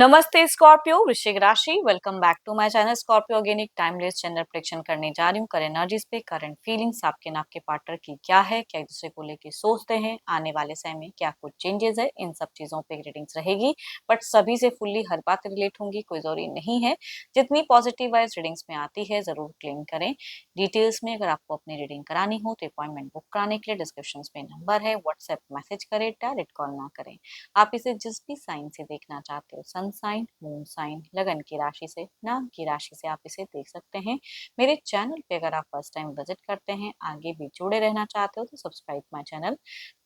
नमस्ते स्कॉर्पियो वृश्चिक राशि। Welcome back to my channel Scorpio. Again एक टाइमलेस जेंडर प्रेडिक्शन करने जा रही हूँ। कर एनर्जीज पे करंट फीलिंग्स आपके नाम के पार्टनर की क्या है, क्या एक दूसरे को लेके सोचते हैं, आने वाले समय में क्या कुछ चेंजेस है, इन सब चीजों पे रीडिंग्स रहेगी। बट सभी से फुल्ली हर बात रिलेट होंगी, कोई जरूरी नहीं है। जितनी पॉजिटिव वाइज रीडिंग्स में आती है जरूर क्लेम करें। डिटेल्स में अगर आपको अपनी रीडिंग करानी हो तो अपॉइंटमेंट बुक कराने के लिए डिस्क्रिप्शन में नंबर है, व्हाट्सएप मैसेज करें, डायरेक्ट कॉल ना करें। आप इसे जिस भी साइन से देखना चाहते हो, सन साइन, मून साइन, लगन की राशि से, नाम की राशि से आप इसे देख सकते हैं। मेरे चैनल पे अगर आप फर्स्ट टाइम विजिट करते हैं, आगे भी जुड़े रहना चाहते हो तो subscribe my channel,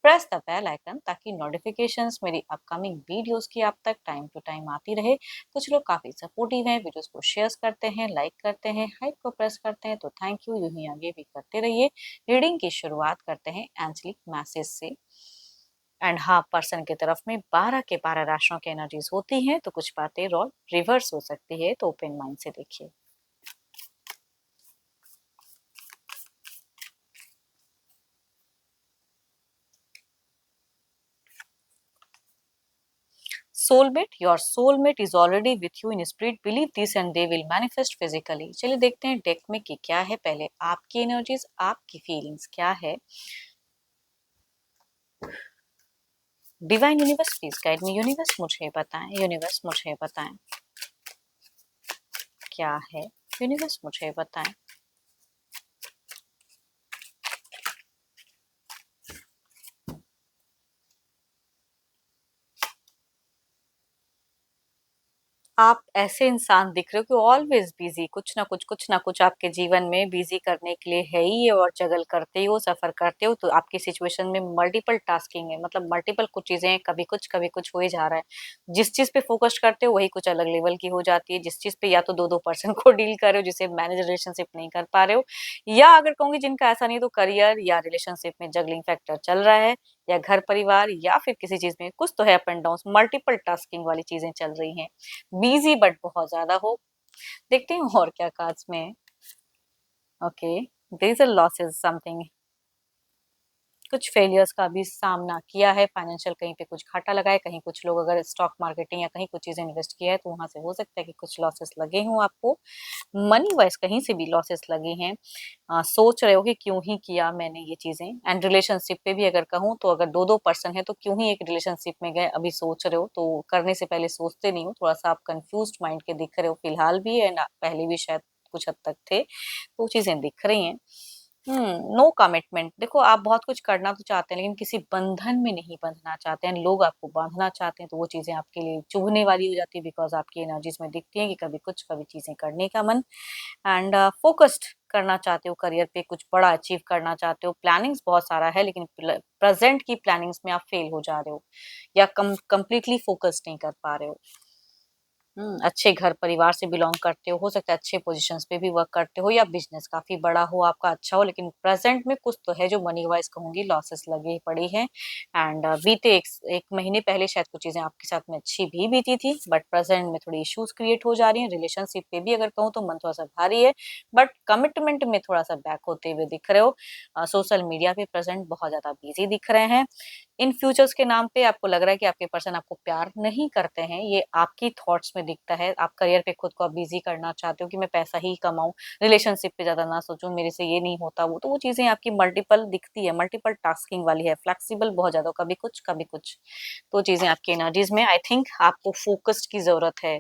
press the bell icon ताकि नोटिफिकेशंस मेरी अपकमिंग वीडियोस की आप तक टाइम टू टाइम आती रहे। कुछ लोग काफी सपोर्टिव हैं, वीडियोस को शेयर करते हैं, लाइक करते हैं, हाइप को प्रेस करते हैं, तो थैंक यू। यूं ही आगे भी करते रहिए। रीडिंग की शुरुआत करते हैं एंजलिक मैसेज से। एंड हाँ, पर्सन की तरफ में 12 के 12 राशियों की एनर्जीज होती हैं, तो कुछ बातें रोल रिवर्स हो सकती है, तो ओपन माइंड से देखिए। Soulmate, your soulmate is already with you in spirit, believe this and they will manifest physically. चलिए देखते हैं डेक में की क्या है। पहले आपकी एनर्जीज, आपकी फीलिंग्स क्या है। Divine universe please guide me. Universe मुझे बताएं, यूनिवर्स मुझे बताएं क्या है। यूनिवर्स मुझे बताएं। आप ऐसे इंसान दिख रहे हो कि ऑलवेज बिजी, कुछ ना कुछ आपके जीवन में बिजी करने के लिए है ही है, और जगल करते हो, सफर करते हो, तो आपकी सिचुएशन में मल्टीपल टास्किंग है, मतलब मल्टीपल कुछ चीजें, कभी कुछ हो ही जा रहा है। जिस चीज पे फोकस करते हो वही कुछ अलग लेवल की हो जाती है। जिस चीज पे या तो दो दो पर्सन को डील कर रहे हो, जिसे मैनेज रिलेशनशिप नहीं कर पा रहे हो, या अगर कहूंगी जिनका ऐसा नहीं, तो करियर या रिलेशनशिप में जगलिंग फैक्टर चल रहा है, या घर परिवार, या फिर किसी चीज में कुछ तो है, up and down, multiple tasking वाली चीजें चल रही हैं। बिजी बट बहुत ज्यादा हो। देखते हैं और क्या कार्ड्स में है। Okay, there is a losses something. कुछ फेलियर्स का भी सामना किया है, फाइनेंशियल कहीं पे कुछ घाटा लगा है, कहीं कुछ लोग अगर स्टॉक मार्केटिंग या कहीं कुछ चीजें इन्वेस्ट किया है तो वहां से हो सकता है कि कुछ लॉसेस लगे हों आपको। मनी वाइज कहीं से भी लॉसेस लगे हैं। सोच रहे हो कि क्यों ही किया मैंने ये चीजें। एंड रिलेशनशिप पे भी अगर कहूँ तो अगर दो दो पर्सन है तो क्यों ही एक रिलेशनशिप में गए, अभी सोच रहे हो, तो करने से पहले सोचते नहीं हो। थोड़ा सा आप कंफ्यूज माइंड के दिख रहे हो फिलहाल भी, एंड पहले भी शायद कुछ हद तक थे, तो चीजें दिख रही हैं। No commitment. देखो, आप बहुत कुछ करना तो चाहते हैं लेकिन किसी बंधन में नहीं बंधना चाहते हैं। लोग आपको बांधना चाहते हैं, तो वो चीजें आपके लिए चुभने वाली हो जाती है, बिकॉज आपकी एनर्जीज में दिखती है कि कभी कुछ, कभी चीजें करने का मन। एंड फोकस्ड करना चाहते हो करियर पे, कुछ बड़ा अचीव करना चाहते हो, प्लानिंग्स बहुत सारा है, लेकिन प्रेजेंट की प्लानिंग्स में आप फेल हो जा रहे हो, या कंप्लीटली फोकस नहीं कर पा रहे हो। अच्छे घर परिवार से बिलोंग करते हो सकता है अच्छे पोजीशंस पे भी वर्क करते हो, या बिजनेस काफी बड़ा हो आपका, अच्छा हो, लेकिन प्रेजेंट में कुछ तो है जो मनी वाइज कहूंगी लॉसेस लगी पड़ी है। एंड बीते एक महीने पहले शायद कुछ चीजें आपके साथ में अच्छी भी बीती थी, बट प्रेजेंट में थोड़ी इश्यूज क्रिएट हो जा रही हैं। रिलेशनशिप पे भी अगर कहूँ तो मन थोड़ा सा भारी है, बट कमिटमेंट में थोड़ा सा बैक होते हुए दिख रहे हो। सोशल मीडिया पे प्रेजेंट बहुत ज्यादा बिजी दिख रहे हैं। इन फ्यूचर्स के नाम पे आपको लग रहा है कि आपके पर्सन आपको प्यार नहीं करते हैं, ये आपकी थॉट्स में दिखता है। आप करियर पे खुद को आप बिजी करना चाहते हो कि मैं पैसा ही कमाऊं, रिलेशनशिप पे ज्यादा ना सोचूं, मेरे से ये नहीं होता वो, तो वो चीजें आपकी मल्टीपल दिखती है, मल्टीपल टास्किंग वाली है, फ्लेक्सिबल बहुत ज्यादा, कभी कुछ कभी कुछ। तो चीजें आपकी एनर्जीज में, आई थिंक आपको फोकस्ड की जरूरत है।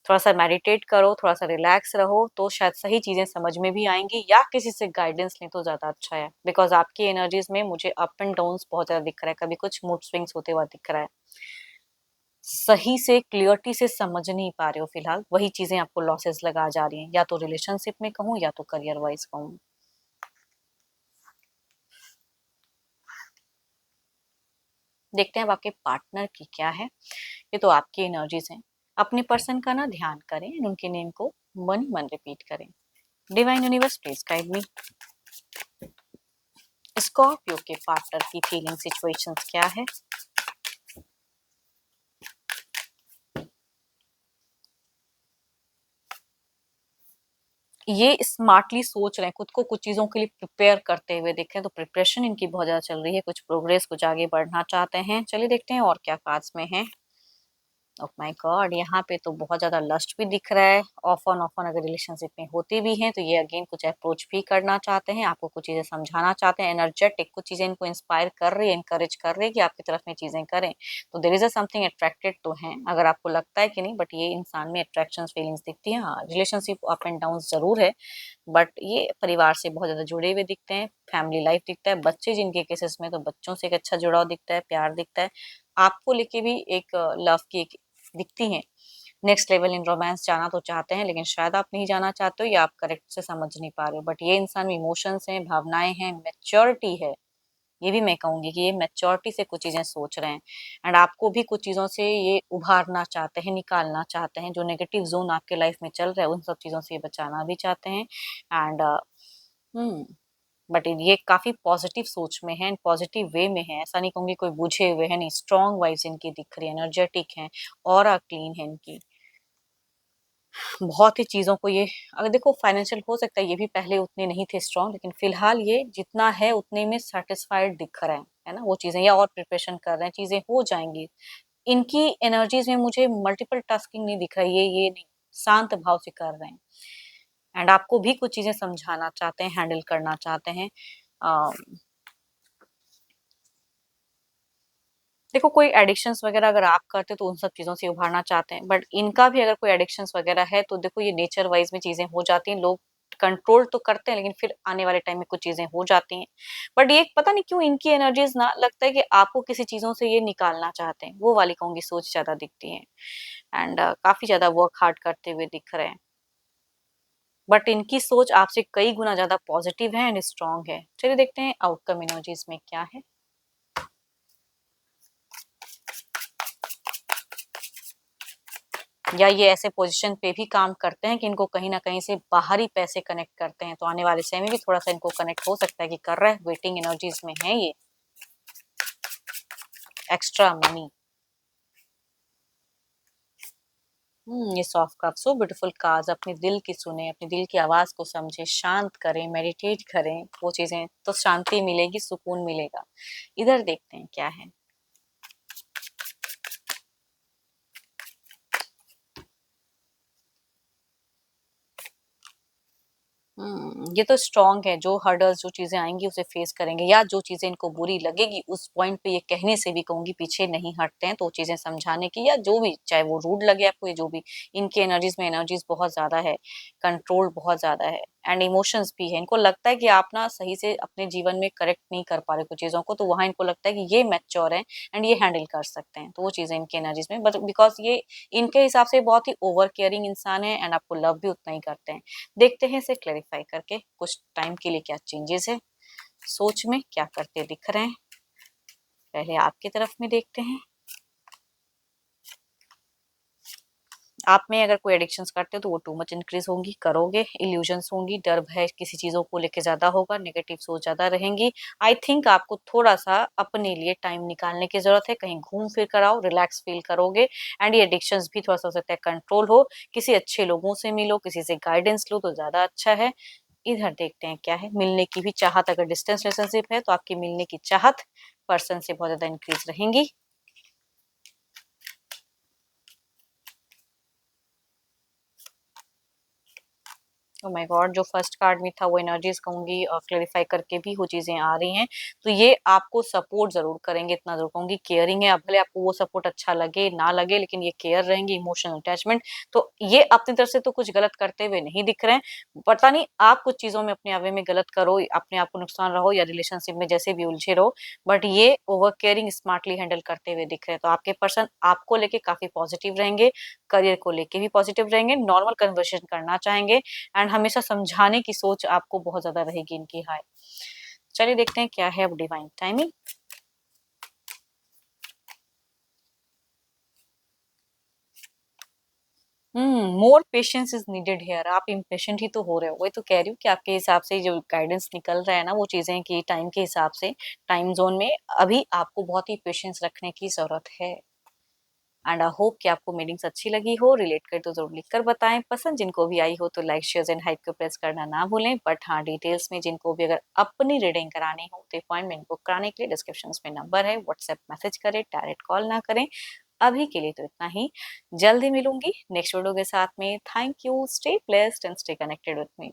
थोड़ा सा मेडिटेट करो, थोड़ा सा रिलैक्स रहो, तो शायद सही चीजें समझ में भी आएंगी, या किसी से गाइडेंस लें तो ज्यादा अच्छा है। बिकॉज आपकी एनर्जीज में मुझे अप एंड डाउन बहुत ज्यादा दिख रहा है, कभी कुछ मूड स्विंग्स होते हुआ दिख रहा है। सही से क्लियरिटी से समझ नहीं पा रहे हो फिलहाल, वही चीजें आपको लॉसेस लगा जा रही हैं, या तो रिलेशनशिप में कहूँ या तो करियर वाइज कहूँ। देखते हैं अब आपके पार्टनर की क्या है। ये तो आपकी एनर्जीज हैं। अपने पर्सन का ना ध्यान करें, उनके नेम को मन ही मन रिपीट करें। Divine universe please guide me. Scorpio के पार्टनर की फीलिंग सिचुएशंस क्या है। ये स्मार्टली सोच रहे हैं, खुद को कुछ चीजों के लिए प्रिपेयर करते हुए देखें, तो प्रिपरेशन इनकी बहुत ज्यादा चल रही है, कुछ प्रोग्रेस, कुछ आगे बढ़ना चाहते हैं। चलिए देखते हैं और क्या कार्ड्स में है। Oh my God! यहाँ पे तो बहुत ज़्यादा लस्ट भी दिख रहा है। ऑफ ऑन अगर रिलेशनशिप में होते भी हैं, तो ये अगेन कुछ अप्रोच भी करना चाहते हैं, आपको कुछ चीज़ें समझाना चाहते हैं, एनर्जेटिक कुछ चीज़ें इनको इंस्पायर कर रही है, एनकरेज कर रही है कि आपकी तरफ में चीज़ें करें। तो there is a something attracted तो हैं, अगर आपको लगता है कि नहीं, बट ये इंसान में अट्रैक्शंस फीलिंग्स दिखती हैं। हाँ, रिलेशनशिप अप एंड डाउन्स ज़रूर है, बट ये परिवार से बहुत ज़्यादा जुड़े हुए दिखते हैं, फैमिली लाइफ दिखता है, बच्चे जिनके केसेस में, तो बच्चों से एक अच्छा जुड़ाव दिखता है, प्यार दिखता है। आपको लेके भी एक लव की एक दिखती हैं। नेक्स्ट लेवल इन रोमांस जाना तो चाहते हैं, लेकिन शायद आप नहीं जाना चाहते हो या आप करेक्ट से समझ नहीं पा रहे हो। बट ये इंसान में इमोशंस हैं, भावनाएँ हैं, मैच्योरिटी है। ये भी मैं कहूँगी कि ये मैच्योरिटी से कुछ चीज़ें सोच रहे हैं, एंड आपको भी कुछ चीज़ों से ये उभारना चाहते हैं, निकालना चाहते हैं। जो नेगेटिव ज़ोन आपके लाइफ में चल रहा है, उन सब चीज़ों से ये बचाना भी चाहते हैं। एंड हुँ, बट ये काफ़ी पॉजिटिव सोच में है, पॉजिटिव वे में है। ऐसा नहीं कहूँगी कोई बुझे हुए हैं, नहीं, स्ट्रॉन्ग वाइब्स इनकी दिख रही है, एनर्जेटिक हैं, ऑरा क्लीन है इनकी। बहुत ही चीज़ों को ये, अगर देखो फाइनेंशियल हो सकता है ये भी पहले उतने नहीं थे स्ट्रॉन्ग, लेकिन फिलहाल ये जितना है उतने में सैटिस्फाइड दिख रहे हैं, है ना? वो चीज़ें या और प्रिपरेशन कर रहे हैं, चीज़ें हो जाएँगी। इनकी एनर्जीज़ में मुझे मल्टीपल टास्किंग नहीं दिख रहा है, ये नहीं, शांत भाव से कर रहे हैं। एंड आपको भी कुछ चीज़ें समझाना चाहते हैं, हैंडल करना चाहते हैं। अ, देखो कोई एडिक्शंस वगैरह अगर आप करते हो तो उन सब चीज़ों से उभारना चाहते हैं, बट इनका भी अगर कोई एडिक्शंस वगैरह है तो देखो ये नेचर वाइज़ में चीज़ें हो जाती हैं, लोग कंट्रोल तो करते हैं लेकिन फिर आने वाले टाइम में कुछ चीज़ें हो जाती हैं। बट ये पता नहीं क्यों इनकी एनर्जीज़ ना लगता है कि आपको किसी चीज़ों से ये निकालना चाहते हैं, वो वाली कहूँगी सोच ज़्यादा दिखती है। एंड काफ़ी ज़्यादा वर्क हार्ड करते हुए दिख रहे हैं। बट इनकी सोच आपसे कई गुना ज़्यादा पॉजिटिव है एंड स्ट्रॉन्ग है। चलिए देखते हैं आउटकम एनर्जीज़ में क्या है। या ये ऐसे पोजीशन पे भी काम करते हैं कि इनको कहीं न कहीं से बाहरी पैसे कनेक्ट करते हैं, तो आने वाले समय में भी थोड़ा-सा इनको कनेक्ट हो सकता है कि कर रहा है, वेटिंग एनर्जीज़ में है ये, एक्स्ट्रा मनी। ये soft cup so beautiful cards, अपने दिल की सुने, अपने दिल की आवाज़ को समझे, शांत करें, मेडिटेट करें, वो चीज़ें तो शांति मिलेगी, सुकून मिलेगा। इधर देखते हैं क्या है। ये तो स्ट्रॉन्ग है, जो हर्डल्स, जो चीज़ें आएँगी उसे फेस करेंगे, या जो चीज़ें इनको बुरी लगेगी उस पॉइंट पे ये कहने से भी कहूँगी पीछे नहीं हटते हैं, तो वो चीज़ें समझाने की, या जो भी, चाहे वो रूड लगे आपको या जो भी, इनकी एनर्जीज़ में एनर्जीज़ बहुत ज़्यादा है, कंट्रोल बहुत ज़्यादा है एंड इमोशंस भी है। इनको लगता है कि आप ना सही से अपने जीवन में करेक्ट नहीं कर पा रहे कुछ चीज़ों को, तो वहाँ इनको लगता है कि ये मैच्योर हैं एंड ये हैंडल कर सकते हैं, तो वो चीज़ें इनकी एनर्जीज़ में, बट बिकॉज़ ये इनके हिसाब से बहुत ही ओवर केयरिंग इंसान है एंड आपको लव भी उतना ही करते हैं। देखते हैं इसे क्लैरिफाई करके कुछ टाइम के लिए क्या चेंजेस है, सोच में क्या करते दिख रहे हैं। पहले आपकी तरफ में देखते हैं। आप में अगर कोई एडिक्शंस करते हो तो वो टू मच इंक्रीज होंगी, करोगे, इल्यूजन्स होंगी, डर भय किसी चीज़ों को लेके ज़्यादा होगा, नेगेटिव सोच ज़्यादा रहेंगी। आई थिंक आपको थोड़ा-सा अपने लिए टाइम निकालने की ज़रूरत है, कहीं घूम फिर कर आओ, रिलैक्स फील करोगे एंड ये एडिक्शंस भी थोड़ा-सा हो सकता है कंट्रोल हो, किसी अच्छे लोगों से मिलो, किसी से गाइडेंस लो तो ज़्यादा अच्छा है। इधर देखते हैं क्या है, मिलने की भी चाहत, अगर डिस्टेंस रिलेशनशिप है तो आपकी मिलने की चाहत पर्सन से बहुत ज़्यादा इंक्रीज रहेंगी। Oh my God! जो फर्स्ट कार्ड में था वो एनर्जीज़ कहूँगी क्लैरिफ़ाई करके भी वो चीज़ें आ रही हैं। तो ये आपको सपोर्ट ज़रूर करेंगे, इतना ज़रूर कहूँगी, केयरिंग है, अब भले आपको वो सपोर्ट अच्छा लगे, ना लगे, लेकिन ये केयर रहेंगे, इमोशनल अटैचमेंट। तो ये अपनी तरफ से तो कुछ गलत करते हुए नहीं दिख रहे हैं। पता नहीं आप कुछ चीज़ों में अपने आप में गलत करो, अपने आप को नुकसान रहो या रिलेशनशिप में जैसे भी उलझे रहो, बट ये ओवर केयरिंग स्मार्टली हैंडल करते हुए दिख रहे हैं। तो आपके पर्सन आपको लेके काफ़ी पॉज़िटिव रहेंगे, करियर को लेके भी पॉज़िटिव रहेंगे, नॉर्मल कन्वर्सेशन करना चाहेंगे एंड हमेशा समझाने की सोच आपको बहुत ज़्यादा रहेगी इनकी हाय। चलिए देखते हैं क्या है अब divine timing. More patience is needed here, आप इम्पेशेंट ही तो हो रहे हो। वही तो कह रही हूँ कि आपके हिसाब से जो गाइडेंस निकल रहा है ना वो चीज़ें कि टाइम के हिसाब से, टाइम ज़ोन में अभी आपको बहुत ही पेशेंस रखने की ज़रूरत है। एंड आई होप कि आपको मीटिंग्स अच्छी लगी हो, रिलेट करे तो ज़रूर लिखकर बताएँ। पसंद जिनको भी आई हो तो लाइक, शेयर एंड हाइप को प्रेस करना ना भूलें। बट हाँ, डिटेल्स में जिनको भी अगर अपनी रीडिंग करानी हो तो अपॉइंटमेंट बुक कराने के लिए डिस्क्रिप्शंस में नंबर है, व्हाट्सएप मैसेज करें, डायरेक्ट कॉल ना करें। अभी के लिए तो इतना ही। जल्दी मिलूंगी नेक्स्ट वीडियो के साथ में। Thank you, stay blessed and stay connected with me.